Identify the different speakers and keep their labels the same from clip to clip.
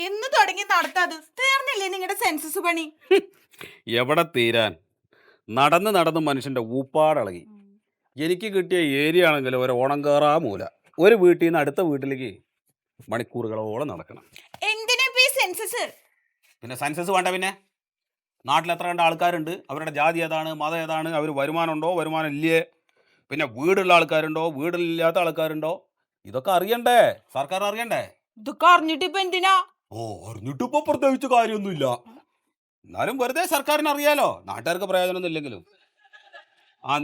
Speaker 1: എന്ന് തുടങ്ങി നടത്താത് തീർന്നില്ലേ നിങ്ങളുടെ സെൻസസ് പണി?
Speaker 2: എവിടെ തീരാൻ? നടന്ന് നടന്ന് മനുഷ്യന്റെ ഊപ്പാടളകി. എനിക്ക് കിട്ടിയ ഏരിയ ആണെങ്കിൽ ഒരു ഓണം കയറാ മൂല. ഒരു വീട്ടിൽ നിന്ന് അടുത്ത വീട്ടിലേക്ക് മണിക്കൂറുകളോളം നടക്കണം.
Speaker 1: എന്തിനാ ഈ സെൻസസ്?
Speaker 2: പിന്നെ സെൻസസ് വേണ്ട പിന്നെ? നാട്ടിൽ എത്ര കണ്ട ആൾക്കാരുണ്ട്, അവരുടെ ജാതി ഏതാണ്, മതം ഏതാണ്, അവർ വരുമാനമുണ്ടോ വരുമാനം ഇല്ലേ, പിന്നെ വീടുള്ള ആൾക്കാരുണ്ടോ വീടില്ലാത്ത ആൾക്കാരുണ്ടോ, ഇതൊക്കെ അറിയണ്ടേ? സർക്കാർ അറിയണ്ടേ?
Speaker 1: ഇതൊക്കെ അറിഞ്ഞിട്ട് ഇപ്പൊ എന്തിനാ?
Speaker 2: അറിഞ്ഞിട്ടിപ്പോ പ്രത്യേകിച്ച് കാര്യമൊന്നുമില്ല. എന്നാലും വെറുതെ സർക്കാരിന് അറിയാലോ, നാട്ടുകാർക്ക് പ്രയോജനമൊന്നും ഇല്ലെങ്കിലും.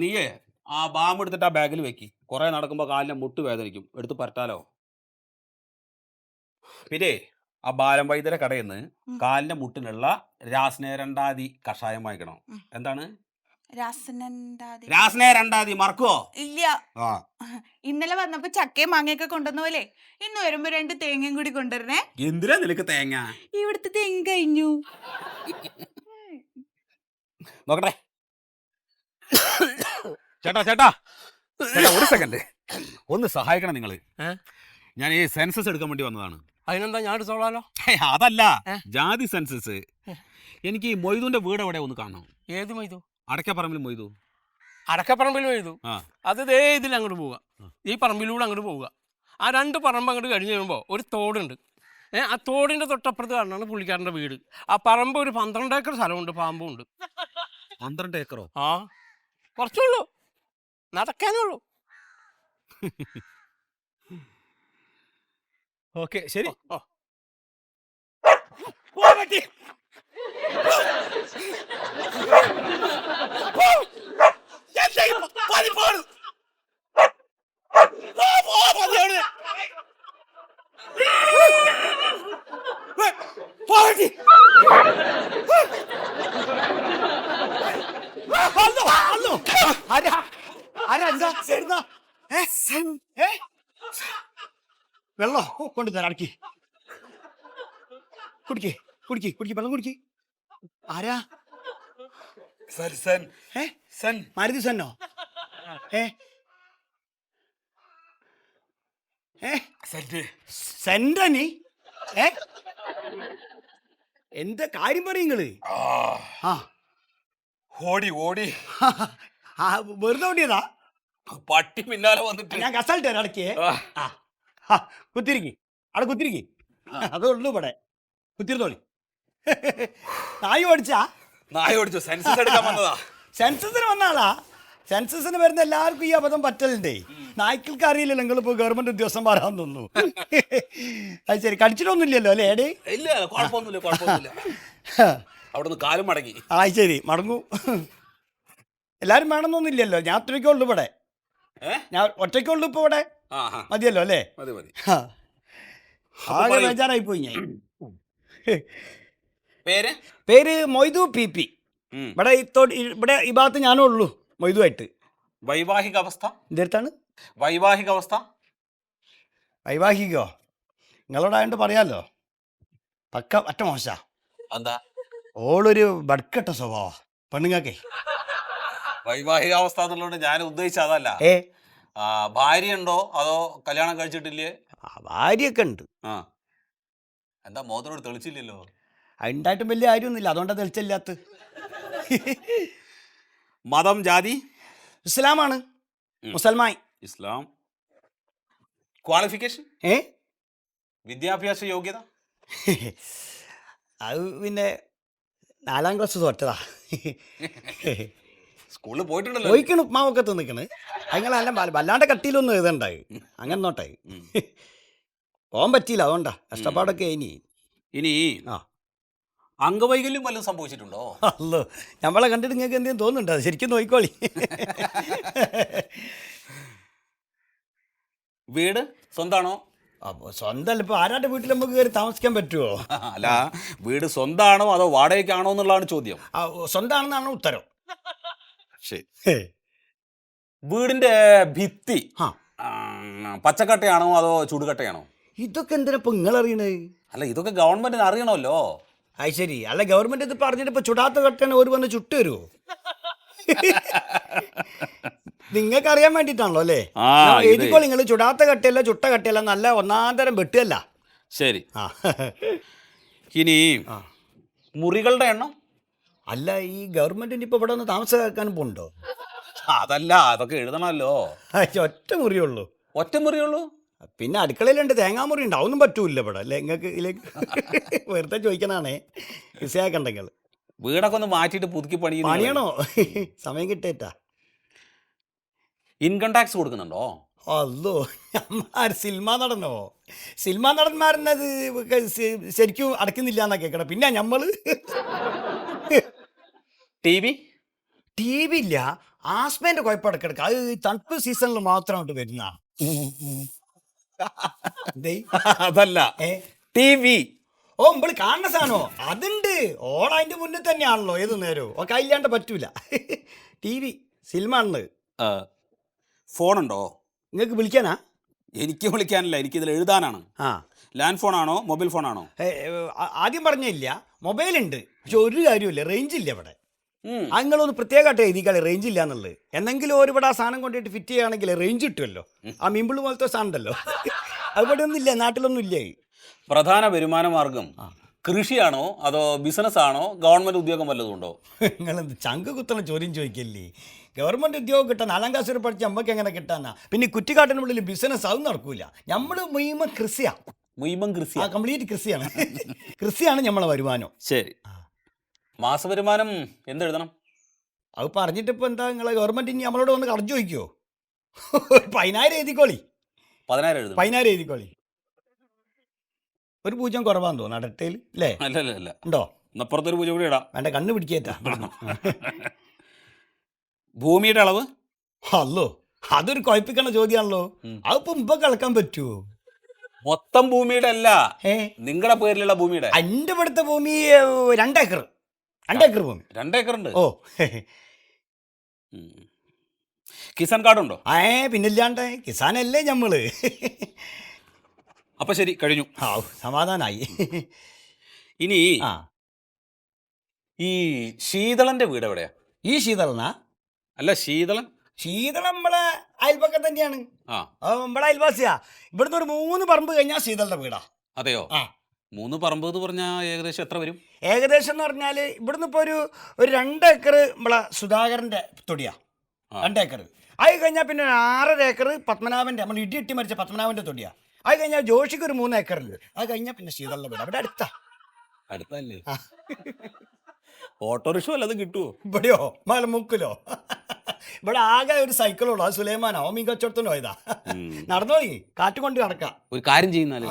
Speaker 2: നീയേ ആ ബാമ്പ് എടുത്തിട്ട് ആ ബാഗിൽ വെക്കി. കുറെ നടക്കുമ്പോൾ കാലിനെ മുട്ട് വേദനിക്കും, എടുത്ത് പരട്ടാലോ. പിന്നെ ആ ബാലം വൈദ്യരെ കടയിൽ നിന്ന് കാലിന്റെ മുട്ടിനുള്ള രാസ്നേരണ്ടാതി കഷായം വാങ്ങിക്കണം. എന്താണ് രാസ്നേരണ്ടാതി? മറക്കുവോ?
Speaker 1: ഇല്ല. ഇന്നലെ വന്നപ്പോ ചക്കയും മാങ്ങയൊക്കെ കൊണ്ടുവന്ന പോലെ ഇന്ന് വരുമ്പോ 2 തേങ്ങയും കൂടി കൊണ്ടുവരണേ.
Speaker 2: എന്തിനാ നിനക്ക് തേങ്ങ?
Speaker 1: ഇവിടുത്തെ തേങ്ങ കഴിഞ്ഞു.
Speaker 2: നോക്കട്ടെ. ചേട്ടാ ചേട്ടാ ചേട്ടാ, ഒരു സെക്കൻഡ് ഒന്ന് സഹായിക്കണം നിങ്ങള്. ഞാൻ ഈ സെൻസസ് എടുക്കാൻ വേണ്ടി വന്നതാണ്.
Speaker 3: അതിനെന്താ ഞാൻ എടുത്തോളാലോ?
Speaker 2: അതല്ല, ജാതി സെൻസസ്. എനിക്ക് ഈ മൊയ്തുവിന്റെ വീട് എവിടെ ഒന്ന് കാണണം.
Speaker 3: ഏത് മൊയ്തു?
Speaker 2: അടക്കപ്പറമ്പിൽ മൊയ്തു.
Speaker 3: അടക്കപ്പറമ്പിൽ മൊയ്തു? അത് ദേ ഇതിൽ അങ്ങോട്ട് പോവുക, ഈ പറമ്പിലൂടെ അങ്ങോട്ട് പോവുക. ആ 2 പറമ്പ് അങ്ങോട്ട് കഴിഞ്ഞ് കഴിയുമ്പോൾ ഒരു തോടുണ്ട്. ആ തോടിന്റെ തൊട്ടപ്പുറത്ത് കാണാണ് പുള്ളിക്കാരൻ്റെ വീട്. ആ പറമ്പ് ഒരു 12 ഏക്കർ സ്ഥലമുണ്ട്, പാമ്പും ഉണ്ട്.
Speaker 2: 12 ഏക്കറോ?
Speaker 3: കുറച്ചുള്ളൂ, നടക്കാനേ ഉള്ളൂ.
Speaker 2: ഓക്കെ ശരി.
Speaker 4: വെള്ളം കൊണ്ടുതരാം. അടക്കി കുടിക്കേ കുടിക്കേ കുടിക്കേ വെള്ളം കുടിക്കേ. ആരാ? മാരുതി സെന്നോ? സെന്റനി? എന്താ കാര്യം പറയുങ്ങള്?
Speaker 2: ഓടി ഓടി
Speaker 4: വെറുതെ ഓടിയതാ?
Speaker 2: പട്ടി പിന്നാലെ വന്നിട്ട്
Speaker 4: ഞാൻ കസാൾട്ട് തരാം. അടക്കിയേ. കുത്തിരിക്കി അവിടെ കുത്തിരിക്കി. അതേ ഉള്ളൂ ഇവിടെ. കുത്തിരുന്നോളി. നായ ഓടിച്ചാ?
Speaker 2: നായ ഓടിച്ചു. സെൻസസ് എടുക്കാൻ വന്നതാ.
Speaker 4: സെൻസസിന് വന്ന ആളാ? സെൻസസിന് വരുന്ന എല്ലാവർക്കും ഈ അബദ്ധം പറ്റലുണ്ടേ. നായ്ക്കൾക്ക് അറിയില്ലല്ലോ നിങ്ങളിപ്പോ ഗവൺമെന്റ് ഉദ്യോഗസ്ഥന്മാരാന്ന് തോന്നുന്നു. അത് ശരി, കടിച്ചിട്ടൊന്നുമില്ലല്ലോ അല്ലേ? ഏടേ
Speaker 2: ഇല്ല, കുഴപ്പമൊന്നുമില്ല കുഴപ്പമൊന്നുമില്ല. അവിടെ കാലും മടങ്ങി.
Speaker 4: ശരി, മടങ്ങൂ. എല്ലാരും വേണമെന്നൊന്നുമില്ലല്ലോ. ഞാൻ ഒറ്റയ്ക്കുള്ളൂ ഇവിടെ. ഞാൻ ഒറ്റയ്ക്കുള്ളൂ ഇപ്പൊ ഇവിടെ. മതിയല്ലോ അല്ലേ? ആകെ ബേജാറായി പോയി ഞാൻ. പേര് മൊയ്തു PP. ഇവിടെ ഇവിടെ ഈ ഭാഗത്ത് ഞാനേ ഉള്ളൂ മൊയ്തുവായിട്ട്.
Speaker 2: വൈവാഹിക അവസ്ഥ
Speaker 4: എന്തെടുത്താണ്?
Speaker 2: വൈവാഹിക അവസ്ഥ?
Speaker 4: വൈവാഹികോ? നിങ്ങളോടായോണ്ട് പറയാലോ. പക്ക ഒറ്റ മോശ.
Speaker 2: എന്താ?
Speaker 4: ഓളൊരു ബഡ്കെട്ട സ്വഭാവ പെണ്ണുങ്ങൾക്കേ.
Speaker 2: വൈവാഹിക അവസ്ഥ എന്നുള്ളത് ഞാൻ ഉദ്ദേശിച്ച അതല്ല. ഭാര്യ ഉണ്ടോ അതോ കല്യാണം കഴിച്ചിട്ടില്ലേ?
Speaker 4: ഭാര്യയൊക്കെ ഉണ്ട്.
Speaker 2: എന്താ മോതിരോട് തെളിച്ചില്ലല്ലോ?
Speaker 4: ഉണ്ടായിട്ടും വലിയ കാര്യമൊന്നുമില്ല, അതുകൊണ്ടാ തെളിച്ചില്ലാത്ത.
Speaker 2: മതം ജാതി?
Speaker 4: ഇസ്ലാമാണ്. മുസൽമാൻ.
Speaker 2: ഇസ്ലാം. ക്വാളിഫിക്കേഷൻ? വിദ്യാഭ്യാസ യോഗ്യത?
Speaker 4: അത് പിന്നെ 4ാം ക്ലാസ് തോറ്റതാ.
Speaker 2: സ്കൂളിൽ പോയിട്ടുണ്ടല്ലോ?
Speaker 4: പോയിക്കണു, ഉപ്മാവൊക്കെ തിന്നിക്കണ്. അതിങ്ങളെല്ലാം വല്ലാണ്ട് കട്ടിയിലൊന്നും എഴുതണ്ടായി. അങ്ങനെ നോട്ടായി. പോകാൻ പറ്റിയില്ല, അതുകൊണ്ടാ കഷ്ടപ്പാടൊക്കെ.
Speaker 2: ഇനി അംഗവൈകല്യം വല്ലതും സംഭവിച്ചിട്ടുണ്ടോ?
Speaker 4: അല്ലോ, നമ്മളെ കണ്ടിട്ട് നിങ്ങൾക്ക് എന്തെങ്കിലും തോന്നുന്നുണ്ടോ? ശരിക്കും നോക്കിക്കോളി.
Speaker 2: വീട് സ്വന്താണോ?
Speaker 4: അപ്പോൾ സ്വന്തമല്ല. ഇപ്പോൾ ആരാൻ്റെ വീട്ടിൽ നമുക്ക് കയറി താമസിക്കാൻ പറ്റുമോ?
Speaker 2: അല്ല, വീട് സ്വന്തമാണോ അതോ വാടകയ്ക്കാണോ എന്നുള്ളതാണ് ചോദ്യം.
Speaker 4: സ്വന്തമാണെന്നാണ് ഉത്തരം.
Speaker 2: ശരി. വീടിന്റെ ഭിത്തി പച്ചക്കട്ടയാണോ അതോ ചുടുകട്ടയാണോ?
Speaker 4: ഇതൊക്കെ എന്തിനാ ഇപ്പൊ നിങ്ങൾ അറിയണേ?
Speaker 2: അല്ല, ഇതൊക്കെ ഗവൺമെന്റിന് അറിയണമല്ലോ.
Speaker 4: അത് ശരി. അല്ല, ഗവൺമെന്റ് ഇത് പറഞ്ഞിട്ട് ഇപ്പൊ ചുടാത്ത കട്ടയാണ് ഒരു വന്ന് ചുട്ട് തരുമോ? നിങ്ങൾക്ക് അറിയാൻ വേണ്ടിട്ടാണല്ലോ അല്ലേ? എഴുതിക്കോളി നിങ്ങൾ. ചുടാത്ത കട്ടയല്ല ചുട്ട കട്ടയല്ല, നല്ല ഒന്നാം തരം വെട്ടുകല്ല.
Speaker 2: ശരി. ഇനി
Speaker 4: ആ
Speaker 2: മുറികളുടെ എണ്ണം?
Speaker 4: അല്ല, ഈ ഗവൺമെന്റിന് ഇപ്പൊ ഇവിടെ ഒന്ന് താമസമാക്കാനും പോണ്ടോ?
Speaker 2: അതല്ല, അതൊക്കെ എഴുതണമല്ലോ.
Speaker 4: ഒറ്റ മുറിയുള്ളൂ.
Speaker 2: ഒറ്റ മുറിയുള്ളൂ?
Speaker 4: പിന്നെ അടുക്കളയിലുണ്ട്, തേങ്ങാമുറി ഉണ്ട്, അതൊന്നും പറ്റൂല ഇവിടെ അല്ലേ നിങ്ങൾക്ക് ഇതിലേക്ക്? വെറുതെ ചോദിക്കണാണേ, വിസയാക്കണ്ടെങ്കിൽ.
Speaker 2: വീടൊക്കെ ഒന്ന് മാറ്റിയിട്ട് പുതുക്കി
Speaker 4: പണിയണോ? സമയം കിട്ടേറ്റാ.
Speaker 2: ഇൻകം ടാക്സ് കൊടുക്കുന്നുണ്ടോ?
Speaker 4: അല്ലോ, സിനിമ നടനോ? സിനിമ നടന്മാരെന്നത് ശരിക്കും അടക്കുന്നില്ല എന്നാ കേൾക്കണം. പിന്നെ ഞമ്മള്
Speaker 2: TV?
Speaker 4: TV ഇല്ല, ആസ്മേന്റെ കുഴപ്പം ഇടക്കിടക്ക്. അത് തണുപ്പ് സീസണിൽ മാത്രമായിട്ട് വരുന്ന.
Speaker 2: അതല്ല, TV.
Speaker 4: ഓ, നമ്മള് കാണുന്ന സാധനോ? അതുണ്ട്, ഓണതിന്റെ മുന്നിൽ തന്നെയാണല്ലോ ഏത് നേരവും. ഒക്കെ ഇല്ലാണ്ട് പറ്റൂല. TV സിനിമ ആണ്.
Speaker 2: ഫോണുണ്ടോ?
Speaker 4: നിങ്ങൾക്ക് വിളിക്കാനാ?
Speaker 2: എനിക്ക് വിളിക്കാനല്ല, എനിക്കിതിൽ എഴുതാനാണ്.
Speaker 4: ആ,
Speaker 2: ലാൻഡ് ഫോണാണോ മൊബൈൽ ഫോണാണോ?
Speaker 4: ആദ്യം പറഞ്ഞില്ല, മൊബൈലുണ്ട്, പക്ഷെ ഒരു കാര്യമില്ല, റേഞ്ച് ഇല്ല ഇവിടെ. നിങ്ങളൊന്ന് പ്രത്യേകമായിട്ട് എഴുതിക്കാളെ റേഞ്ച് ഇല്ല എന്നുള്ളത്. എന്തെങ്കിലും ഒരുപാട് ആ സാധനം കൊണ്ടിട്ട് ഫിറ്റ് ചെയ്യുകയാണെങ്കിൽ റേഞ്ച് കിട്ടുമല്ലോ. ആ മിമ്പിള് പോലത്തെ സാധനം ഉണ്ടല്ലോ, അവിടെ ഒന്നും ഇല്ല, നാട്ടിലൊന്നും ഇല്ലേ.
Speaker 2: പ്രധാന വരുമാന മാർഗം കൃഷിയാണോ അതോ ബിസിനസ് ആണോ ഗവൺമെന്റ് ഉദ്യോഗം വല്ലതും ഉണ്ടോ?
Speaker 4: നിങ്ങളെന്ത് ചങ്ക് കുത്തണ ചോദ്യം ചോദിക്കല്ലേ? ഗവൺമെന്റ് ഉദ്യോഗം കിട്ടാൻ 4ാം ക്ലാസ് വരെ പഠിച്ച നമുക്ക് എങ്ങനെ കിട്ടാനാ? പിന്നെ കുറ്റിക്കാട്ടിനുള്ളിൽ ബിസിനസ് അതും നടക്കൂല. നമ്മള് മുഴുവൻ കൃഷിയാ.
Speaker 2: മുഴുവൻ കൃഷി?
Speaker 4: ആ, കംപ്ലീറ്റ് കൃഷിയാണ്. കൃഷിയാണ് നമ്മളെ വരുമാനം.
Speaker 2: ശരി, മാസ വരുമാനം എന്തെഴുതണം?
Speaker 4: അത് പറഞ്ഞിട്ട് ഇപ്പൊ എന്താ? നിങ്ങളെ ഗവൺമെന്റ് ഇനി നമ്മളോട് വന്ന് കടഞ്ഞു ചോദിക്കോ? 10,000 എഴുതിക്കോളി.
Speaker 2: 10,000 എഴുതണം.
Speaker 4: 10,000 എഴുതിക്കോളി. ഒരു 0 കുറവാന്ന് തോന്നുന്നു അടട്ടയിൽ അല്ലേ?
Speaker 2: അല്ല,
Speaker 4: ഉണ്ടോ?
Speaker 2: അപ്പുറത്തൊരു പൂജ കൂടി ഇടാം.
Speaker 4: വേണ്ട, കണ്ണ് പിടിക്കേറ്റാ.
Speaker 2: ഭൂമിയുടെ അളവ്?
Speaker 4: അല്ലോ, അതൊരു കുഴപ്പിക്കണ ചോദ്യമാണല്ലോ. അതിപ്പോ ഇപ്പൊ കളക്കാൻ പറ്റുമോ?
Speaker 2: മൊത്തം ഭൂമിയുടെ അല്ല, നിങ്ങളുടെ പേരിലുള്ള ഭൂമിയുടെ.
Speaker 4: എൻ്റെ ഇവിടുത്തെ ഭൂമി 2 ഏക്കർ. 2 ഏക്കർ ഭൂമി.
Speaker 2: 2 ഏക്കറുണ്ട്.
Speaker 4: ഓ,
Speaker 2: കിസാൻ കാർഡുണ്ടോ?
Speaker 4: പിന്നില്ലാണ്ട് കിസാനല്ലേ ഞമ്മള്.
Speaker 2: അപ്പൊ ശരി, കഴിഞ്ഞു.
Speaker 4: ആ, സമാധാനായി.
Speaker 2: ഇനി
Speaker 4: ആ,
Speaker 2: ഈ ശീതളന്റെ വീട് എവിടെയാ?
Speaker 4: ഈ ശീതളനാ?
Speaker 2: അല്ല, ശീതളൻ.
Speaker 4: ശീതളം നമ്മളെ അയൽപക്കം തന്നെയാണ്.
Speaker 2: ആ,
Speaker 4: നമ്മളെ അയൽവാസിയാ. ഇവിടുന്ന് ഒരു 3 പറമ്പ് കഴിഞ്ഞാൽ ശീതളുടെ വീടാ.
Speaker 2: അതെയോ?
Speaker 4: ആ,
Speaker 2: 3 പറമ്പ് എന്ന് പറഞ്ഞാൽ ഏകദേശം എത്ര വരും?
Speaker 4: ഏകദേശം എന്ന് പറഞ്ഞാൽ ഇവിടുന്ന് ഇപ്പോൾ ഒരു 2 ഏക്കർ നമ്മളെ സുധാകരൻ്റെ തൊടിയാ. 2 ഏക്കർ. അത് കഴിഞ്ഞാൽ പിന്നെ ഒരു 6.5 ഏക്കർ പത്മനാഭൻ്റെ, നമ്മൾ ഇടി മരിച്ച പത്മനാഭൻ്റെ തൊടിയാ. അത് കഴിഞ്ഞാൽ ജോഷിക്ക് ഒരു 3 ഏക്കറുണ്ട്. അത് കഴിഞ്ഞാൽ പിന്നെ ശീതളുടെ വീട്. അവിടെ
Speaker 2: അടുത്തല്ലേ? ഓട്ടോറിക്ഷ വല്ലതും കിട്ടുമോ?
Speaker 4: ഇവിടെയോ? മലമുക്കിലോ? ഇവിടെ ആകെ ഒരു സൈക്കിളുള്ളൂ, അത് സുലൈമാനോ മീൻ കച്ചവടത്തിനോ ഇതാ. നടന്നോളി, കാറ്റുകൊണ്ട് നടക്കാം.
Speaker 2: ഒരു കാര്യം ചെയ്യുന്നാലേ,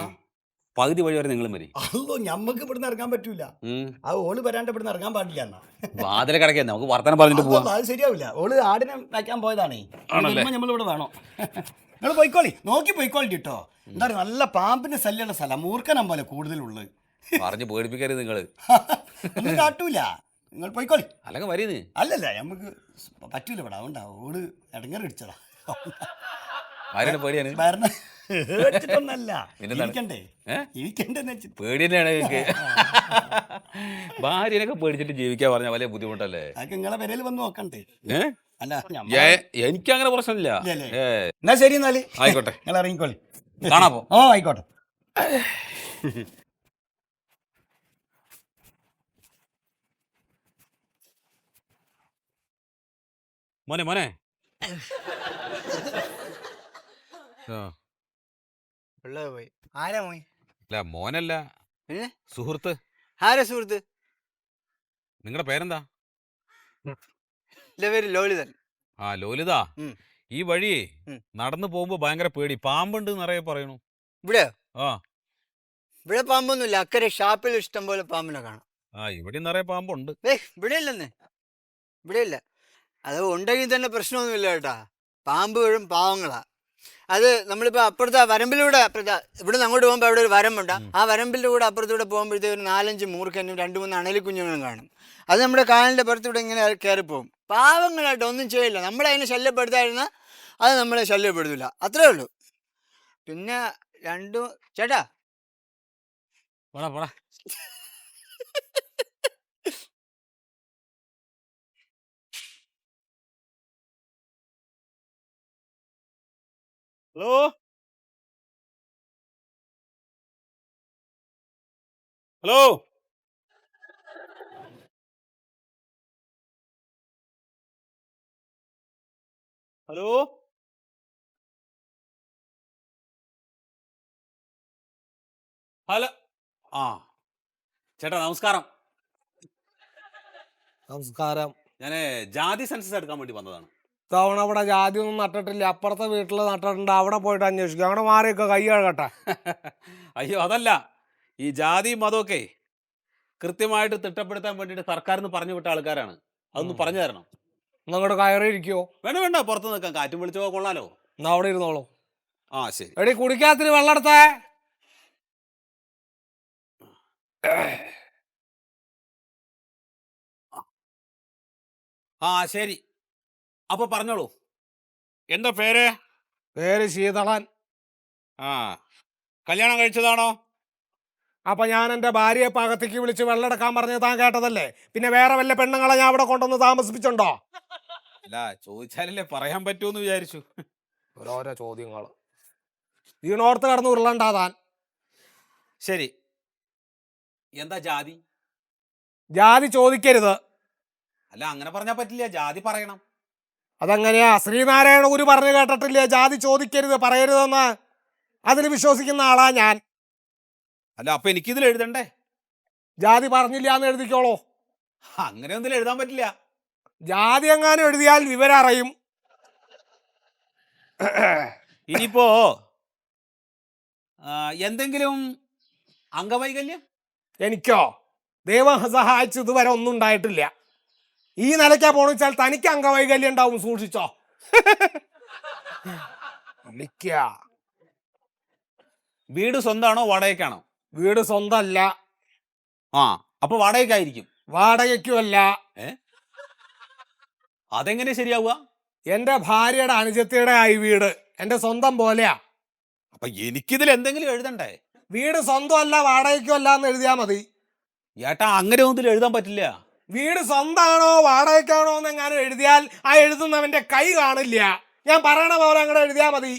Speaker 2: പകുതി വഴി വരെ നിങ്ങളും വരും.
Speaker 4: അല്ലോ, ഞമ്മക്ക് ഇവിടുന്ന് ഇറങ്ങാൻ പറ്റൂല. ആ, ഓള് വരാണ്ട് ഇവിടുന്ന് ഇറങ്ങാൻ പാടില്ല എന്നാ.
Speaker 2: വാതില കിടക്കാൻ നമുക്ക് വർത്തമാനം പറഞ്ഞിട്ട് പോവാം.
Speaker 4: അത് ശരിയാവില്ല. ഓള് ആടിനെ വയ്ക്കാൻ പോയതാണേ. നമ്മളിവിടെ വേണോ? നിങ്ങൾ പോയിക്കോളി, നോക്കി പോയിക്കോളി കേട്ടോ. എന്താ പറയുക, നല്ല പാമ്പിന്റെ ശല്യമുള്ള സ്ഥലം, മൂർഖനം പോലെ കൂടുതലുള്ളത്.
Speaker 2: പറഞ്ഞു പേടിപ്പിക്കരുത് നിങ്ങള്.
Speaker 4: ഒന്നും കാട്ടൂല, നിങ്ങൾ പോയിക്കോളി.
Speaker 2: അല്ലെങ്കിൽ വരുന്നേ.
Speaker 4: അല്ലല്ല, നമുക്ക് പറ്റൂല ഇവിടെ. അതുകൊണ്ടാ ഓള് ഇടങ്ങറിടിച്ചതാ.
Speaker 2: ആരുടെ പേടിയാണ്?
Speaker 4: പേടിച്ചിട്ടൊന്നല്ല, ഇരിക്കണ്ടേ ഇരിക്കണ്ടെന്ന് വെച്ചിട്ട്
Speaker 2: പേടി തന്നെയാണ് എനിക്ക്. ഭാര്യനൊക്കെ പേടിച്ചിട്ട് ജീവിക്കാൻ പറഞ്ഞാൽ വലിയ ബുദ്ധിമുട്ടല്ലേ?
Speaker 4: അതൊക്കെ നിങ്ങളെ പെരയിൽ വന്ന് നോക്കണ്ടേ? അല്ല,
Speaker 2: എനിക്കങ്ങനെ പ്രശ്നമില്ല.
Speaker 4: എന്നാ ശരി, എന്നാല്
Speaker 2: ആയിക്കോട്ടെ,
Speaker 4: നിങ്ങൾ ഇറങ്ങിക്കോളി.
Speaker 2: കാണാപ്പോ.
Speaker 4: ഓ, ആയിക്കോട്ടെ.
Speaker 2: മോനെ
Speaker 5: പോയി. ആരാ മോയ്?
Speaker 2: അല്ല, മോനല്ല,
Speaker 5: പിന്നെ
Speaker 2: സുഹൃത്ത്.
Speaker 5: ആരാ സുഹൃത്ത്?
Speaker 2: നിങ്ങളുടെ പേരെന്താ?
Speaker 5: എന്റെ പേര് ലോലിതൻ.
Speaker 2: ആ, ലോലിത. ഈ വഴിയേ നടന്നു പോകുമ്പോ ഭയങ്കര പേടി, പാമ്പുണ്ട് നിറയെ പറയണു.
Speaker 5: ഇവിടെ?
Speaker 2: ആ,
Speaker 5: ഇവിടെ പാമ്പൊന്നുമില്ല. അക്കരെ ഷാപ്പിൽ ഇഷ്ടം പോലെ പാമ്പിനെ കാണാം.
Speaker 2: ആ, ഇവിടെ നിറയെ പാമ്പുണ്ട്.
Speaker 5: ഇവിടെ ഇല്ലെന്ന്. ഇവിടെ ഇല്ല. അത് ഉണ്ടെങ്കിൽ തന്നെ പ്രശ്നമൊന്നുമില്ല കേട്ടാ. പാമ്പുകളും പാവങ്ങളാ. അത് നമ്മളിപ്പോൾ അപ്പുറത്തെ വരമ്പിലൂടെ, ഇവിടെ നിന്ന് അങ്ങോട്ട് പോകുമ്പോൾ അവിടെ ഒരു വരമ്പുണ്ട്. ആ വരമ്പിൻ്റെ കൂടെ അപ്പുറത്തൂടെ പോകുമ്പോഴത്തേക്ക് ഒരു 4-5 മൂർഖനും 2-3 അണലിക്കുഞ്ഞുങ്ങളും കാണും. അത് നമ്മുടെ കാലിൻ്റെ പുറത്തൂടെ ഇങ്ങനെ കയറിപ്പോവും. പാവങ്ങളായിട്ട് ഒന്നും ചെയ്യില്ല. നമ്മളതിനെ ശല്യപ്പെടുത്താതിരുന്നാൽ അത് നമ്മളെ ശല്യപ്പെടുത്തില്ല. അത്രേ ഉള്ളൂ. പിന്നെ ചേട്ടാ
Speaker 2: പോടാ. ഹലോ. ഹലോ ഹലോ ആ ചേട്ടാ നമസ്കാരം.
Speaker 6: നമസ്കാരം.
Speaker 2: ഞാൻ ജാതി സെൻസസ് എടുക്കാൻ വേണ്ടി വന്നതാണ്.
Speaker 6: തവണ ഇവിടെ ജാതി ഒന്നും നട്ടിട്ടില്ല. അപ്പുറത്തെ വീട്ടിൽ നട്ടിട്ടുണ്ട്. അവിടെ പോയിട്ട് അന്വേഷിക്കും. അവിടെ മാറിയൊക്കെ കൈ കഴുകട്ടെ.
Speaker 2: അയ്യോ അതല്ല, ഈ ജാതി മതമൊക്കെ കൃത്യമായിട്ട് തിട്ടപ്പെടുത്താൻ വേണ്ടിയിട്ട് സർക്കാരിന്ന് പറഞ്ഞു വിട്ട ആൾക്കാരാണ്. അതൊന്ന് പറഞ്ഞു തരണം.
Speaker 6: നിങ്ങോട്ട് കയറിയിരിക്കുവോ?
Speaker 2: വേണ്ട വേണ്ട, പുറത്ത് നിൽക്കാം, കാറ്റും വിളിച്ചോ കൊള്ളാലോ.
Speaker 6: എന്നാ അവിടെ ഇരുന്നോളൂ.
Speaker 2: ആ ശരി.
Speaker 6: എടി കുടിക്കാത്തിന് വെള്ളം എടുത്തേ.
Speaker 2: ആ ശരി, അപ്പൊ പറഞ്ഞോളൂ. എന്താ പേര്?
Speaker 6: പേര് ശീതളൻ.
Speaker 2: ആ, കല്യാണം കഴിച്ചതാണോ?
Speaker 6: അപ്പൊ ഞാൻ എൻ്റെ ഭാര്യയെ പകത്തേക്ക് വിളിച്ച് വെള്ളം എടുക്കാൻ പറഞ്ഞത് താൻ കേട്ടതല്ലേ? പിന്നെ വേറെ വല്ല പെണ്ണുങ്ങളെ ഞാൻ അവിടെ കൊണ്ടുവന്ന് താമസിപ്പിച്ചുണ്ടോ?
Speaker 2: അല്ല, ചോദിച്ചാലല്ലേ പറയാൻ പറ്റൂന്ന് വിചാരിച്ചു.
Speaker 6: ഓരോരോ ചോദ്യങ്ങൾ. വീണോർത്ത് കടന്ന് ഉരുളണ്ടാ താൻ.
Speaker 2: ശരി, എന്താ ജാതി?
Speaker 6: ജാതി ചോദിക്കരുത്.
Speaker 2: അല്ല, അങ്ങനെ പറഞ്ഞാൽ പറ്റില്ല, ജാതി പറയണം.
Speaker 6: അതെങ്ങനെയാ? ശ്രീനാരായണ ഗുരു പറഞ്ഞു കേട്ടിട്ടില്ലേ ജാതി ചോദിക്കരുത് പറയരുതെന്ന്? അതിൽ വിശ്വസിക്കുന്ന ആളാ ഞാൻ.
Speaker 2: അല്ല, അപ്പൊ എനിക്കിതിൽ എഴുതണ്ടേ?
Speaker 6: ജാതി പറഞ്ഞില്ല എന്ന് എഴുതിക്കോളൂ.
Speaker 2: അങ്ങനെ ഒന്നും എഴുതാൻ പറ്റില്ല.
Speaker 6: ജാതി എങ്ങാനും എഴുതിയാൽ വിവരം അറിയും.
Speaker 2: ഇനിയിപ്പോ എന്തെങ്കിലും അംഗവൈകല്യം?
Speaker 6: എനിക്കോ? ദൈവം സഹായിച്ചു ഇതുവരെ ഒന്നും ഉണ്ടായിട്ടില്ല. ഈ നിലയ്ക്കാ പോണെച്ചാൽ തനിക്ക് അംഗവൈകല്യം ഉണ്ടാവും, സൂക്ഷിച്ചോ.
Speaker 2: വീട് സ്വന്തമാണോ വാടകയ്ക്കാണോ?
Speaker 6: വീട് സ്വന്തമല്ല.
Speaker 2: ആ, അപ്പൊ വാടകയ്ക്കായിരിക്കും.
Speaker 6: വാടകയ്ക്കുമല്ല.
Speaker 2: അതെങ്ങനെ ശരിയാവുക?
Speaker 6: എൻ്റെ ഭാര്യയുടെ അനുജത്തിയുടെ ആയി വീട്. എൻ്റെ സ്വന്തം പോലെയാ.
Speaker 2: അപ്പൊ എനിക്കിതിൽ എന്തെങ്കിലും എഴുതണ്ടേ?
Speaker 6: വീട് സ്വന്തമല്ല വാടകയ്ക്കുമല്ല എന്ന് എഴുതിയാൽ മതി.
Speaker 2: ഏട്ടാ, അങ്ങനെ ഒന്നും എഴുതാൻ പറ്റില്ല.
Speaker 6: വീട് സ്വന്തമാണോ വാടകയ്ക്കാണോ എന്ന് എങ്ങാനും എഴുതിയാൽ ആ എഴുതുന്നവന്റെ കൈ കാണില്ല. ഞാൻ പറയണ പോലെ അങ്ങോട്ട് എഴുതിയാൽ മതി.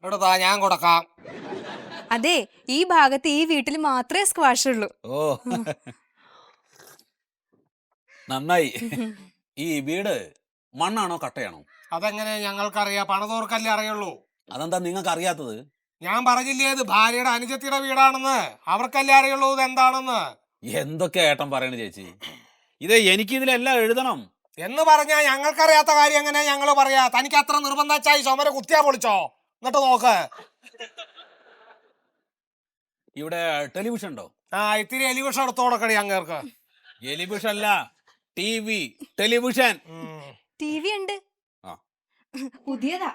Speaker 6: എടുത്താ, ഞാൻ കൊടുക്കാം.
Speaker 7: അതെ, ഈ ഭാഗത്ത് ഈ വീട്ടിൽ മാത്രമേ സ്ക്വാഷ് ഉള്ളൂ.
Speaker 2: ഓ നന്നായി. ഈ വീട് മണ്ണാണോ കട്ടയാണോ?
Speaker 6: അതെങ്ങനെ ഞങ്ങൾക്കറിയാം? പണിതോർക്കല്ലേ അറിയുള്ളൂ.
Speaker 2: അതെന്താ നിങ്ങൾക്ക് അറിയാത്തത്?
Speaker 6: ഞാൻ പറഞ്ഞില്ലേ ഇത് ഭാര്യയുടെ അനുജത്തിയുടെ വീടാണെന്ന്? അവർക്കല്ലേ അറിയുള്ളൂ ഇത് എന്താണെന്ന്.
Speaker 2: എന്തൊക്കെ ഏട്ടൻ പറയണ ചേച്ചി? ഇത് എനിക്കിതിലെല്ലാം എഴുതണം
Speaker 6: എന്ന് പറഞ്ഞാൽ ഞങ്ങൾക്കറിയാത്ത കാര്യം എങ്ങനെ ഞങ്ങൾ പറയാ? തനിക്ക് അത്ര നിർബന്ധിച്ചായി ചുമര കുത്തിയാ പൊളിച്ചോ? എന്നിട്ട് നോക്ക്.
Speaker 2: ഇവിടെ ടെലിവിഷൻ ഉണ്ടോ?
Speaker 6: ആ, ഇത്തിരി എലിവിഷൻ എടുത്തു കൊടുക്കണി അങ്ങേർക്ക്.
Speaker 2: ടെലിവിഷൻ അല്ല, TV, ടെലിവിഷൻ.
Speaker 7: TV ഉണ്ട്, പുതിയതാ.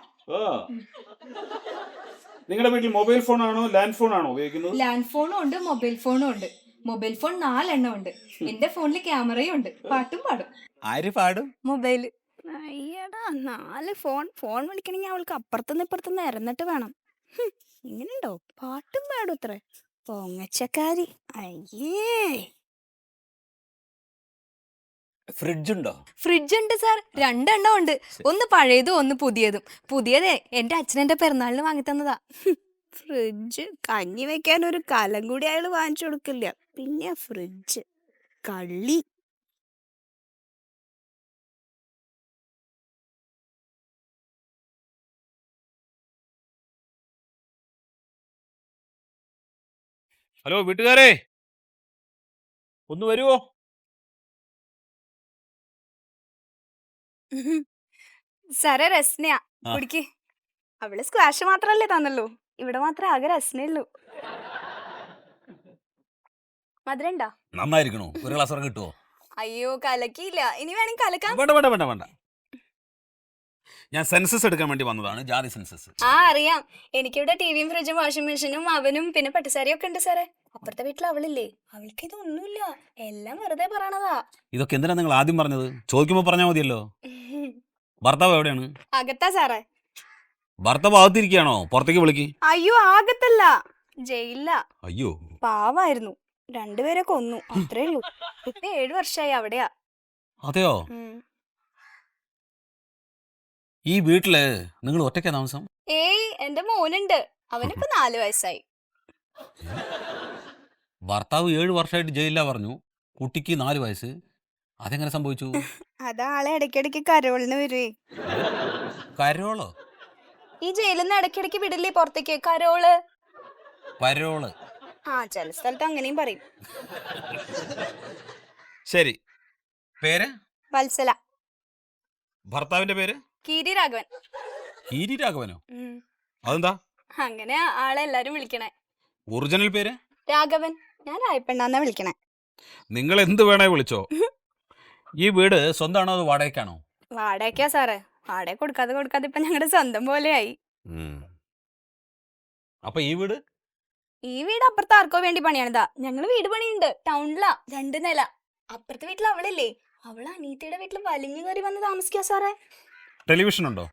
Speaker 2: നിങ്ങളുടെ വീട്ടിൽ മൊബൈൽ ഫോൺ ആണോ ലാൻഡ് ഫോൺ ആണോ ഉപയോഗിക്കുന്നത്?
Speaker 7: ലാൻഡ് ഫോണും ഉണ്ട്, മൊബൈൽ ഫോണും ഉണ്ട്. മൊബൈൽ ഫോൺ 4 എണ്ണം ഉണ്ട്. എന്റെ ഫോണിൽ ക്യാമറയും ഉണ്ട്. പാട്ടും പാടും.
Speaker 2: ആര് പാടും?
Speaker 7: മൊബൈല്.
Speaker 8: അയ്യടാ 4 ഫോൺ വിളിക്കണമെങ്കിൽ അവൾക്ക് അപ്പുറത്തുനിന്ന് ഇപ്പുറത്തുനിന്ന് ഇറന്നിട്ട് വേണം. ഇങ്ങനെയുണ്ടോ? പാട്ടും പാടും അത്രേ. പൊങ്ങച്ചക്കാരി. അയ്യേ.
Speaker 2: ഫ്രിഡ്ജ് ഉണ്ടോ?
Speaker 7: ഫ്രിഡ്ജ് ഉണ്ട് സാർ, 2 എണ്ണം ഉണ്ട്. ഒന്ന് പഴയതും ഒന്ന് പുതിയതും. പുതിയതേ എന്റെ അച്ഛനെന്റെ പിറന്നാളിന് വാങ്ങി തന്നതാ.
Speaker 8: ഫ്രിഡ്ജ് കഞ്ഞി വെക്കാൻ ഒരു കലം കൂടി അയാൾ വാങ്ങിച്ചു കൊടുക്കില്ല. പിന്നെ ഫ്രിഡ്ജ് കള്ളി.
Speaker 2: ഹലോ വീട്ടുകാരെ, ഒന്ന് വരുവോ?
Speaker 8: സാറേ രസ്നയാ, കുടിക്ക്. അവള് സ്ക്വാഷ് മാത്രല്ലേ തന്നല്ലോ, ഇവിടെ മാത്രമേ ആകെ രസ്നയുള്ളൂ. മധുരണ്ടോ?
Speaker 2: നന്നായിരിക്കണോ? ഒരു ഗ്ലാസ് കിട്ടുമോ?
Speaker 8: അയ്യോ കലക്കിയില്ല, ഇനി വേണമെങ്കിൽ കലക്കാം.
Speaker 2: വേണ്ട വേണ്ട വേണ്ട വേണ്ട. ഞാൻ സെൻസസ് എടുക്കാൻ വേണ്ടി വന്നതാണ്, ജാതി സെൻസസ്.
Speaker 8: ആ അറിയാം, എനിക്കിവിടെ ടിവിയും ഫ്രിഡ്ജും വാഷിംഗ് മെഷീനും അവനും പിന്നെ പട്ടുസാരിയും ഒക്കെ ഉണ്ട് സാറേ. അപ്പുറത്തെ വീട്ടിൽ അവളില്ലേ, അവൾക്ക് ഇതൊന്നുമില്ല, എല്ലാം വെറുതെ പറയണതാ.
Speaker 2: ഇതൊക്കെ എന്തിനാ നിങ്ങൾ ആദ്യം പറഞ്ഞത്? ചോദിക്കുമ്പോ പറഞ്ഞാൽ മതിയല്ലോ. ഭർത്താവ് എവിടെയാണ്?
Speaker 8: അകത്താ സാറേ.
Speaker 2: ഭർത്താവ് അകത്തിരിക്കുകയാണോ? പുറത്തേക്ക് വിളിക്ക്.
Speaker 8: അയ്യോ ആകത്തല്ല, ജയിലില്ല.
Speaker 2: അയ്യോ
Speaker 8: പാവായിരുന്നു, 2 പേരെ കൊന്നു, അത്രേ ഉള്ളൂ. ഇപ്പൊ 7 വർഷമായി അവിടെയാ.
Speaker 2: അതെയോ? ഈ വീട്ടില് നിങ്ങൾ ഒറ്റയ്ക്കാ താമസം?
Speaker 8: ഏയ് എന്റെ മോനുണ്ട്, അവനിപ്പോ 4 വയസ്സായി.
Speaker 2: ഭർത്താവ് 7 വർഷമായിട്ട് ജയിലിലാ പറഞ്ഞു, കുട്ടിക്ക് 4 വയസ്സ്. അതെങ്ങനെ സംഭവിച്ചു?
Speaker 8: അതാളെ ഇടയ്ക്കിടയ്ക്ക് കരോളിന് വരുവേ.
Speaker 2: കരോളോ?
Speaker 8: ഈ ജയിലിൽ നിന്ന് ഇടയ്ക്കിടയ്ക്ക് വിടില്ലേ പുറത്തേക്ക് കരോള്?
Speaker 2: പരോള്.
Speaker 8: ആ ചില സ്ഥലത്ത് അങ്ങനെയും പറയും.
Speaker 2: ശരി. പേര്?
Speaker 8: വത്സല.
Speaker 2: ഭർത്താവിന്റെ പേര്?
Speaker 8: കീരി രാഘവൻ.
Speaker 2: കീരി രാഘവനോ? അതെന്താ
Speaker 8: അങ്ങനെ ആളെ എല്ലാരും വിളിക്കണേ.
Speaker 2: ഒറിജിനൽ പേര്?
Speaker 8: രാഘവൻ. ഞാൻ രായപ്പെണ്ണാന്നാ വിളിക്കണേ.
Speaker 2: നിങ്ങൾ എന്ത് വേണേ വിളിച്ചോ. ഈ വീട് സ്വന്തമാണോ അതോ വാടകയ്ക്കാണോ?
Speaker 8: വാടകയ്ക്കാ സാറേ. വാടക കൊടുക്കാതെ ഇപ്പൊ ഞങ്ങളുടെ സ്വന്തം പോലെയായി.
Speaker 2: അപ്പൊ ഈ വീട്?
Speaker 8: ഈ വീട് അപ്പുറത്ത് ആർക്കോ വേണ്ടി പണിയാണിതാ. ഞങ്ങള് വീട് പണിയുണ്ട് ടൗണിലാ, 2 നില. അപ്പുറത്തെ വീട്ടിൽ അവളില്ലേ, അവള് അനീറ്റയുടെ വീട്ടിൽ വലിഞ്ഞു കയറി വന്ന് താമസിക്കാ സാറേ.
Speaker 2: ടെലിവിഷൻ ഉണ്ടോ?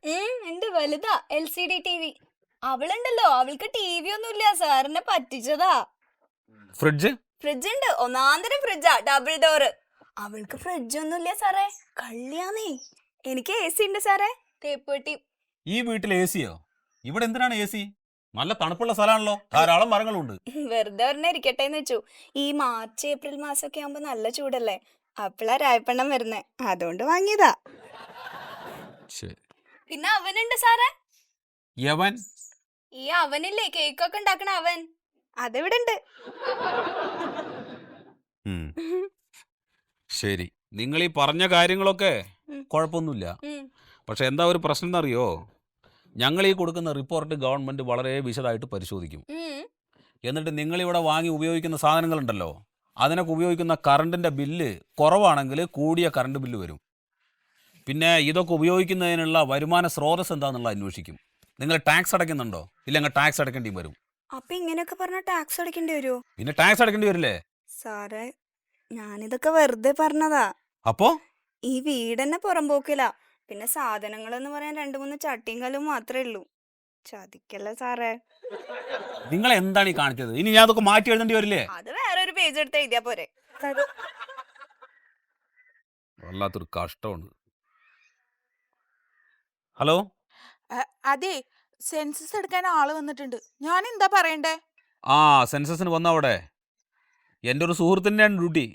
Speaker 8: ഉണ്ട്, വലുതാ, LCD TV. അവളുണ്ടല്ലോ, അവൾക്ക് TV ഒന്നുമില്ല, സാറിനെ പറ്റിച്ചതാ.
Speaker 2: ഫ്രിഡ്ജ്?
Speaker 8: ഫ്രിഡ്ജ് ഉണ്ട്, ഒന്നാന്തരം ഫ്രിഡ്ജാ, ഡബിൾ ഡോറ്. അവൾക്ക് ഫ്രിഡ്ജ് ഒന്നുമില്ല സാറേ, കള്ളിയാന്നേ. എനിക്ക് AC ഉണ്ട് സാറേ, തേപ്പുപെട്ടി.
Speaker 2: ഈ വീട്ടിൽ AC യോ? ഇവിടെ എന്തിനാണ് AC? നല്ല തണുപ്പുള്ള സ്ഥലമാണല്ലോ, ധാരാളം മരങ്ങളുണ്ട്.
Speaker 8: വെറുതെ ഒരെണ്ണം ഇരിക്കട്ടെ എന്ന് വെച്ചു. ഈ മാർച്ച് ഏപ്രിൽ മാസമൊക്കെ ആകുമ്പോ നല്ല ചൂടല്ലേ, അപ്പളാ രായപ്പെണ്ണം വരുന്നേ, അതുകൊണ്ട് വാങ്ങിയതാ. പിന്നെ അവനുണ്ട് സാറേ.
Speaker 2: യവൻ?
Speaker 8: ഈ അവനില്ലേ, കേക്കൊക്കെ ഉണ്ടാക്കണ അവൻ, അതിവിടെ ഉണ്ട്.
Speaker 2: ശരി, നിങ്ങൾ ഈ പറഞ്ഞ കാര്യങ്ങളൊക്കെ കുഴപ്പമൊന്നുമില്ല. പക്ഷെ എന്താ ഒരു പ്രശ്നം എന്നറിയോ? ഞങ്ങൾ ഈ കൊടുക്കുന്ന റിപ്പോർട്ട് ഗവൺമെന്റ് വളരെ വിശദമായിട്ട് പരിശോധിക്കും. എന്നിട്ട് നിങ്ങളിവിടെ വാങ്ങി ഉപയോഗിക്കുന്ന സാധനങ്ങളുണ്ടല്ലോ, അതിനൊക്കെ ഉപയോഗിക്കുന്ന കറണ്ടിൻ്റെ ബില്ല് കുറവാണെങ്കിൽ കൂടിയ കറണ്ട് ബില്ല് വരും. പിന്നെ ഇതൊക്കെ ഉപയോഗിക്കുന്നതിനുള്ള വരുമാന സ്രോതസ് എന്താണെന്നുള്ള അന്വേഷിക്കും. നിങ്ങൾ ടാക്സ് അടയ്ക്കുന്നുണ്ടോ? ഇല്ലെങ്കിൽ ടാക്സ് അടയ്ക്കേണ്ടി വരും.
Speaker 8: അപ്പൊ ഇങ്ങനെയൊക്കെ പറഞ്ഞ ടാക്സ് അടയ്ക്കേണ്ടി വരുമോ?
Speaker 2: പിന്നെ ടാക്സ് അടയ്ക്കേണ്ടി വരില്ലേ
Speaker 8: സാറേ, ഞാനിതൊക്കെ വെറുതെ പറഞ്ഞതാ.
Speaker 2: അപ്പോ
Speaker 8: ഈ വീടെന്നെ പുറമ്പോക്കില്ല. പിന്നെ സാധനങ്ങളെന്ന് പറയാൻ 2-3 ചട്ടിയും കല്ലും മാത്രമേ ഉള്ളൂ. ചതിക്കല്ലേ സാറേ.
Speaker 2: നിങ്ങൾ എന്താണ് ഈ കാണിച്ചത്? ഇനി ഞാൻ അതൊക്കെ മാറ്റി എഴുതേണ്ടി വരില്ലേ?
Speaker 8: അത് വേറെ ഒരു പേജ് എടുത്ത് എഴുതിയാ പോരെ.
Speaker 2: വല്ലാത്തൊരു കഷ്ടമാണ്. ഹലോ,
Speaker 1: അതെ, സെൻസസ് എടുക്കാൻ ആള് വന്നിട്ടുണ്ട്. ഞാൻ എന്താ പറയണ്ടേ?
Speaker 2: ആ സെൻസസിന് വന്ന അവിടെ എൻ്റെ ഒരു സുഹൃത്തിൻ്റെയാണ് ഡ്യൂട്ടി.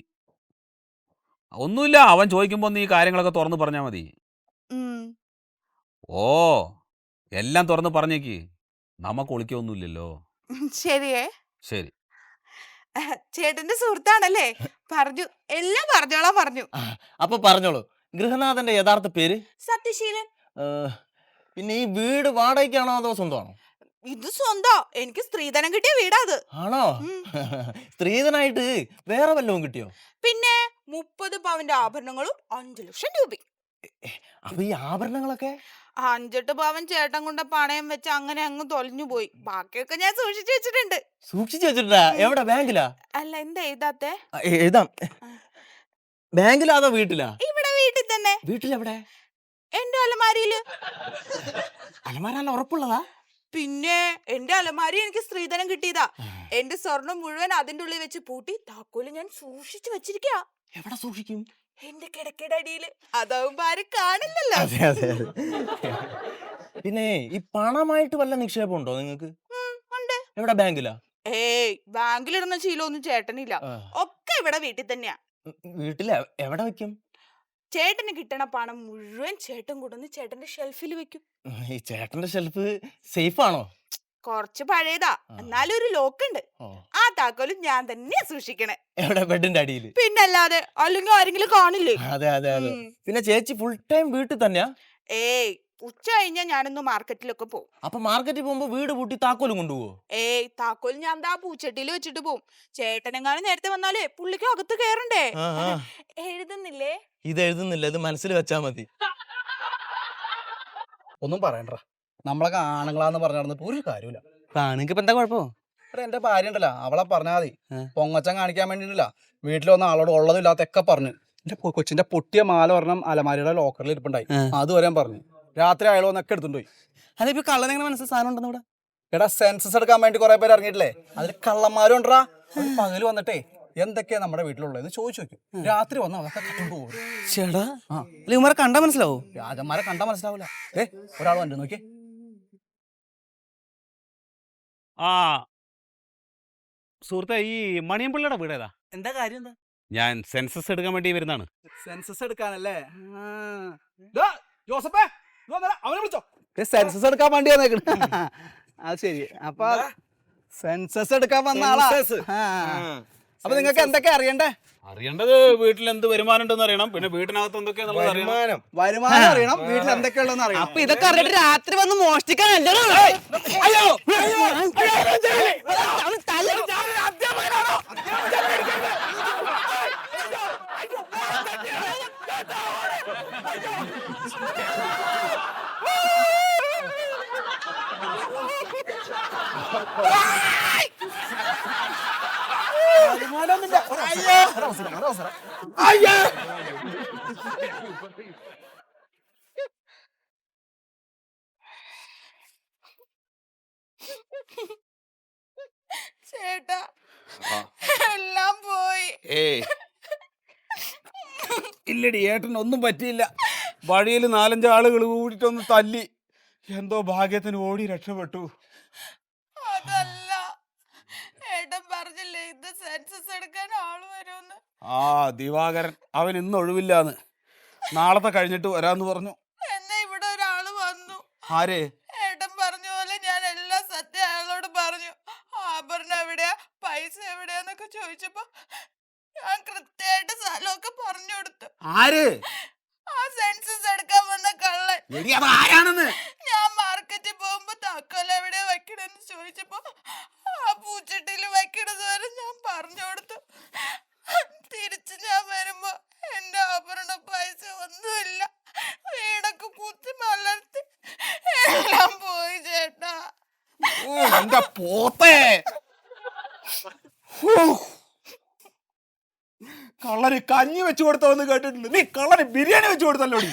Speaker 2: ഒന്നുമില്ല, അവൻ ചോദിക്കുമ്പോൾ നീ കാര്യങ്ങളൊക്കെ തുറന്ന് പറഞ്ഞാൽ മതി. ഓ, എല്ലാം തുറന്ന് പറഞ്ഞേക്ക്, നമുക്ക് ഒളിക്കൊന്നുമില്ലല്ലോ.
Speaker 1: ശരിയേ.
Speaker 2: ശരി.
Speaker 1: ചേട്ടന്റെ സുഹൃത്താണല്ലേ? പറഞ്ഞു, എല്ലാം പറഞ്ഞോളാം പറഞ്ഞു.
Speaker 9: അപ്പൊ പറഞ്ഞോളൂ, ഗൃഹനാഥന്റെ യഥാർത്ഥ പേര്?
Speaker 1: സത്യശീലൻ.
Speaker 9: പിന്നെ ഈ വീട് വാടകയ്ക്കാണോ അതോ സ്വന്തമാണോ?
Speaker 1: ഇത് സ്വന്തം. എനിക്ക് സ്ത്രീധനം കിട്ടിയ വീടാ അത്.
Speaker 9: ആണോ? സ്ത്രീധനായിട്ട് വേറെ വല്ലതും കിട്ടിയോ?
Speaker 1: പിന്നെ 30 പവന്റെ ആഭരണങ്ങളും 5 ലക്ഷം രൂപ.
Speaker 9: അപ്പൊ ഈ ആഭരണങ്ങളൊക്കെ?
Speaker 1: 5-8 പവൻ ചേട്ടൻ കൊണ്ട് പണയം വെച്ച് അങ്ങനെ അങ്ങ് തൊലഞ്ഞു പോയി. ബാക്കിയൊക്കെ ഞാൻ സൂക്ഷിച്ചു വെച്ചിട്ടുണ്ട്.
Speaker 9: സൂക്ഷിച്ചു വെച്ചിട്ടാ? എവിടെ, ബാങ്കിലാ?
Speaker 1: അല്ല, എന്താ എഴുതാത്തെ?
Speaker 9: എഴുതാം. ബാങ്കിലാ അതോ വീട്ടിലാ?
Speaker 1: ഇവിടെ വീട്ടിൽ തന്നെ.
Speaker 9: വീട്ടിലെവിടെ?
Speaker 1: എന്റെ അലമാരിയില്.
Speaker 9: അലമാര ഉറപ്പുള്ളതാ?
Speaker 1: പിന്നെ എന്റെ അലമാരി എനിക്ക് സ്ത്രീധനം കിട്ടിയതാ. എന്റെ സ്വർണം മുഴുവൻ അതിന്റെ ഉള്ളിൽ വെച്ച് പൂട്ടി താക്കോല് ഞാൻ സൂക്ഷിച്ചു വെച്ചിരിക്ക.
Speaker 9: എവിടെ സൂക്ഷിക്കും?
Speaker 1: എന്റെ കിടക്കയുടെ അടിയില്. അതാവുമ്പോ ആരും കാണില്ലല്ലോ.
Speaker 9: അതെ അതെ അതെ. പിന്നെ ഈ പണമായിട്ട് വല്ല നിക്ഷേപം ഉണ്ടോ നിങ്ങൾക്ക്?
Speaker 1: ഉണ്ട്.
Speaker 9: എവിടെ, ബാങ്കിലാ?
Speaker 1: ഏയ്, ബാങ്കിലിടുന്ന ശീലമൊന്നും ചേട്ടനില്ല. ഒക്കെ ഇവിടെ വീട്ടിൽ തന്നെയാ.
Speaker 9: വീട്ടില് എവിടെ വെക്കും?
Speaker 1: ചേട്ടന് കിട്ടണ പണം മുഴുവൻ ചേട്ടൻ കൊണ്ടുവന്ന് ചേട്ടന്റെ ഷെൽഫിൽ വെക്കും.
Speaker 9: ഈ ചേട്ടന്റെ ഷെൽഫ് സേഫ് ആണോ?
Speaker 1: കുറച്ച് പഴയതാ, എന്നാലും ഒരു ലോക്ക് ഉണ്ട്. ആ താക്കോലും ഞാൻ തന്നെയാ സൂക്ഷിക്കണേ.
Speaker 9: എവിടെ, ബെഡിന്റെ അടിയിൽ?
Speaker 1: പിന്നല്ലാതെ, അല്ലെങ്കിൽ ആരെങ്കിലും കാണില്ലേ?
Speaker 9: അതെ അതെ അതെ. പിന്നെ ചേച്ചി ഫുൾ ടൈം വീട്ടിൽ തന്നെയാ?
Speaker 1: ഏയ്, ഉച്ച കഴിഞ്ഞാ ഞാനൊന്ന് മാർക്കറ്റിലൊക്കെ പോകും.
Speaker 9: അപ്പൊ മാർക്കറ്റിൽ പോകുമ്പോ വീട് പൂട്ടി താക്കോലും കൊണ്ടുപോവോ?
Speaker 1: ഏയ്, താക്കോൽ ഞാൻ ദാ പൂച്ചട്ടിയിൽ വെച്ചിട്ട് പോവും. ചേട്ടനെങ്ങാനും നേരത്തെ വന്നാലേ പുള്ളിക്ക് അകത്ത് കേറണ്ടേ. എഴുതുന്നില്ലേ?
Speaker 9: ഇത് എഴുതുന്നില്ല, ഇത് മനസ്സിൽ വെച്ചാ മതി.
Speaker 10: ഒന്നും പറയണ്ട, നമ്മളൊക്കെ ആണുങ്ങളാന്ന് പറഞ്ഞു നടന്നിട്ട് ഒരു കാര്യമില്ല.
Speaker 9: നിങ്ങക്ക് എന്താ കുഴപ്പം?
Speaker 10: എന്റെ ഭാര്യ ഉണ്ടല്ലോ, അവളെ പറഞ്ഞാൽ മതി. പൊങ്ങച്ചം കാണിക്കാൻ വേണ്ടിയിട്ടില്ല, വീട്ടിൽ വന്ന ആളോട് ഉള്ളതും ഇല്ലാത്തൊക്കെ പറഞ്ഞു. എന്റെ കൊച്ചിന്റെ പൊട്ടിയ മാല ഒരെണ്ണം അലമാരിയുടെ ലോക്കറിൽ ഇരിപ്പുണ്ടായി, അതുവരെ പറഞ്ഞു. രാത്രി അയാൾ വന്നൊക്കെ എടുത്തുകൊണ്ടുപോയി.
Speaker 9: അതിപ്പോ കള്ളനെങ്ങനെ മനസ്സിൽ സാധനം ഉണ്ടെന്ന് ഇവിടെ?
Speaker 10: എടാ, സെൻസസ് എടുക്കാൻ വേണ്ടി കുറെ പേര് ഇറങ്ങിയിട്ടില്ലേ, അതിൽ കള്ളന്മാരും ഉണ്ടാ. പകല് വന്നിട്ടേ എന്തൊക്കെയാ നമ്മുടെ വീട്ടിലുള്ളതെന്ന് ചോദിച്ചു വെക്കും. രാത്രി വന്ന് അതൊക്കെ കട്ടുകൊണ്ട് പോകും.
Speaker 9: ചേടാ, ഇവന്മാരെ കണ്ടാ മനസ്സിലാവോ?
Speaker 10: രാജന്മാരെ കണ്ടാ മനസ്സിലാവൂല. ഒരാൾ വണ്ടി നോക്കിയേ.
Speaker 2: ആ സുഹൃത്തെ, ഈ മണിയമ്പിള്ളയുടെ വീട് ഏതാ?
Speaker 9: എന്താ കാര്യം? എന്താ
Speaker 2: ഞാൻ സെൻസസ് എടുക്കാൻ വേണ്ടി വരുന്നതാണ്.
Speaker 10: സെൻസസ് എടുക്കാനല്ലേ? ജോസഫേ അവനെ വിളിച്ചോ. സെൻസസ് എടുക്കാൻ വേണ്ടി വന്നേക്കണ്. അത് ശരി. അപ്പൊ സെൻസസ് എടുക്കാൻ വന്ന ആളാ. അപ്പൊ നിങ്ങൾക്ക് എന്തൊക്കെ അറിയണ്ടേ?
Speaker 2: അറിയേണ്ടത് വീട്ടിൽ എന്ത് വരുമാനം ഉണ്ടെന്ന് അറിയണം, പിന്നെ വീട്ടിനകത്ത് എന്തൊക്കെയാണെന്നുള്ളത് അറിയണം.
Speaker 10: വരുമാനം അറിയണം, വീട്ടിൽ എന്തൊക്കെയുള്ളതെന്ന് അറിയണം.
Speaker 5: അപ്പൊ ഇതൊക്കെ അറിഞ്ഞിട്ട് രാത്രി വന്ന് മോഷ്ടിക്കാനല്ലോ.
Speaker 1: ചേട്ടാ എല്ലാം പോയി.
Speaker 2: ഇല്ലടി, ഏട്ടൻ ഒന്നും പറ്റിയില്ല. വഴിയിൽ 4-5 ആളുകൾ കൂടിയിട്ടൊന്ന് തല്ലി. എന്തോ ഭാഗ്യത്തിന് ഓടി രക്ഷപ്പെട്ടു.
Speaker 1: അതല്ല, ഏട്ടൻ പറഞ്ഞില്ലേ ഇത് സെൻസസ് എടുക്കാൻ ആള് വരുമെന്ന്.
Speaker 2: ആ ദിവാകരൻ, അവൻ ഇന്ന് ഒഴിവില്ലാന്ന്, നാളത്തെ കഴിഞ്ഞിട്ട് വരാന്ന് പറഞ്ഞു.
Speaker 1: എന്നാ ഇവിടെ ഒരാള് വന്നു.
Speaker 2: ആര്?
Speaker 1: ഏട്ടൻ പറഞ്ഞ പോലെ ഞാൻ എല്ലാ സത്യം അയാളോട് പറഞ്ഞു. ആഭരണം എവിടെയാ, പൈസ എവിടെയാന്നൊക്കെ ചോദിച്ചപ്പോ ഞാൻ കൃത്യമായിട്ട് സ്ഥലമൊക്കെ പറഞ്ഞു കൊടുത്തു.
Speaker 2: ആര്?
Speaker 1: ആ സെൻസസ് എടുക്കാൻ വന്ന കള്ളൻ.
Speaker 2: ആരാണെന്ന്?
Speaker 1: ഞാൻ മാർക്കറ്റിൽ പോകുമ്പോ താക്കോൽ എവിടെയാ വെക്കണെന്ന് ചോദിച്ചപ്പോ ആ പൂച്ചട്ടിയിൽ വെക്കണത് വരെ ഞാൻ പറഞ്ഞു കൊടുത്തു. തിരിച്ച് ഞാൻ വരുമ്പോ എന്റെ ആഭരണം പൈസ ഒന്നുമില്ല. വീടൊക്കെ കുത്തി മലർത്തി എല്ലാം പോയി ചേട്ടാ.
Speaker 2: എന്റെ പോത്തേ, കള്ളന് കഞ്ഞി വെച്ചു കൊടുത്തോന്ന് കേട്ടിട്ടുണ്ട്. നീ കള്ളന് ബിരിയാണി വെച്ചു കൊടുത്തല്ലോടി.